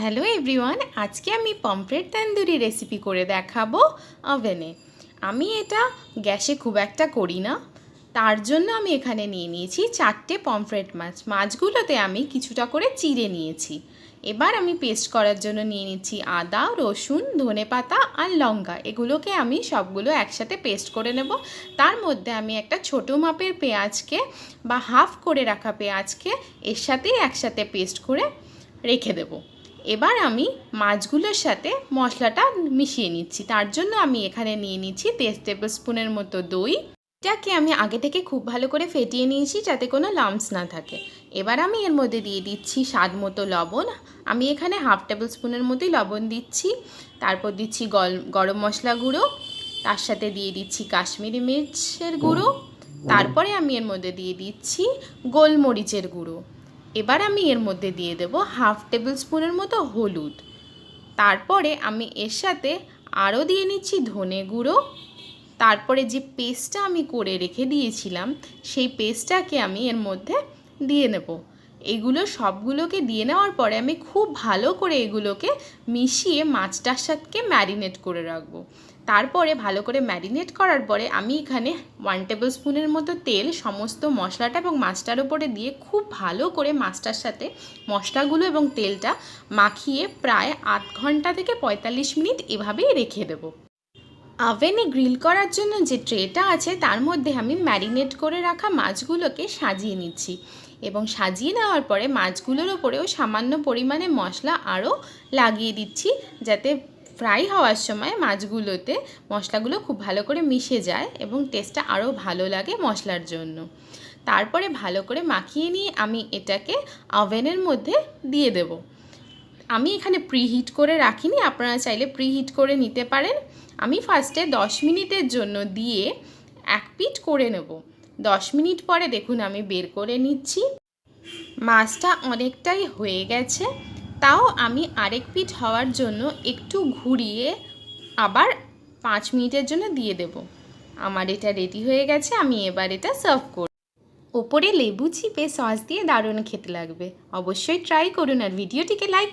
Hello everyone, আজকে আমি pomfret tandoori recipe করে দেখাবো ওভেনে। আমি এটা গ্যাসে খুব একটা করি না, তার জন্য আমি এখানে নিয়ে নিয়েছি 4টে পমফ্রেট মাছ। মাছগুলোতে আমি কিছুটা করে চিড়ে নিয়েছি। এবার আমি পেস্ট করার জন্য নিয়ে নিচ্ছি আদা, রসুন, ধনেপাতা আর লঙ্কা। এগুলোকে আমি সবগুলো একসাথে পেস্ট করে নেব। তার মধ্যে আমি একটা ছোটো মাপের পেঁয়াজকে বা হাফ করে রাখা পেঁয়াজকে এর সাথেই একসাথে পেস্ট করে রেখে দেবো। এবার আমি মাছগুলোর সাথে মশলাটা মিশিয়ে নিচ্ছি। তার জন্য আমি এখানে নিয়ে নিচ্ছি 1.5 টেবিল স্পুনের মতো দই। এটাকে আমি আগে থেকে খুব ভালো করে ফেটিয়ে নিয়েছি যাতে কোনো লাম্পস না থাকে। এবার আমি এর মধ্যে দিয়ে দিচ্ছি স্বাদ মতো লবণ। আমি এখানে হাফ টেবিল স্পুনের মতোই লবণ দিচ্ছি। তারপর দিচ্ছি গরম মশলা গুঁড়ো, তার সাথে দিয়ে দিচ্ছি কাশ্মীরি মির্চের গুঁড়ো, তারপরে আমি এর মধ্যে দিয়ে দিচ্ছি গোলমরিচের গুঁড়ো। এবার আমি এর মধ্যে দিয়ে দেব হাফ টেবিল স্পুনের মতো হলুদ। তারপরে আমি এর সাথে আরও দিয়ে নিচ্ছি ধনে গুঁড়ো। তারপরে যে পেস্টটা আমি করে রেখে দিয়েছিলাম সেই পেস্টটাকে আমি এর মধ্যে দিয়ে নেব। এগুলো সবগুলোকে দিয়ে নেওয়ার পরে আমি খুব ভালো করে এগুলোকে মিশিয়ে মাছটার সাথে ম্যারিনেট করে রাখবো। তারপরে ভালো করে ম্যারিনেট করার পরে আমি এখানে 1 টেবিল স্পুনের মতো তেল সমস্ত মশলাটা এবং মাছটার উপরে দিয়ে খুব ভালো করে মাছটার সাথে মশলাগুলো এবং তেলটা মাখিয়ে প্রায় 8 ঘন্টা থেকে 45 মিনিট এভাবেই রেখে দেবো। ওভেনে গ্রিল করার জন্য যে ট্রেটা আছে তার মধ্যে আমি ম্যারিনেট করে রাখা মাছগুলোকে সাজিয়ে নিচ্ছি এবং সাজিয়ে নেওয়ার পরে মাছগুলোর ওপরেও সামান্য পরিমাণে মশলা আরও লাগিয়ে দিচ্ছি যাতে ফ্রাই হওয়ার সময় মাছগুলোতে মশলাগুলো খুব ভালো করে মিশে যায় এবং টেস্টটা আরও ভালো লাগে মশলার জন্য। তারপরে ভালো করে মাখিয়ে নিয়ে আমি এটাকে ওভেনের মধ্যে দিয়ে দেব। আমি এখানে প্রিহিট করে রাখিনি, আপনারা চাইলে প্রিহিট করে নিতে পারেন। আমি ফার্স্টে 10 মিনিটের জন্য দিয়ে এক পিঠ করে নেব। 10 মিনিট পরে দেখুন আমি বের করে নিচ্ছি। মাছটা অনেকটাই হয়ে গেছে, তাও আমি আরেক পিঠ হওয়ার জন্য একটু ঘুরিয়ে আবার 5 মিনিটের জন্য দিয়ে দেব। আমার এটা রেডি হয়ে গেছে, আমি এবার এটা সার্ভ করব। ওপরে লেবু চিপে সস দিয়ে দারুণ খেতে লাগবে। অবশ্যই ট্রাই করুন আর ভিডিওটিকে লাইক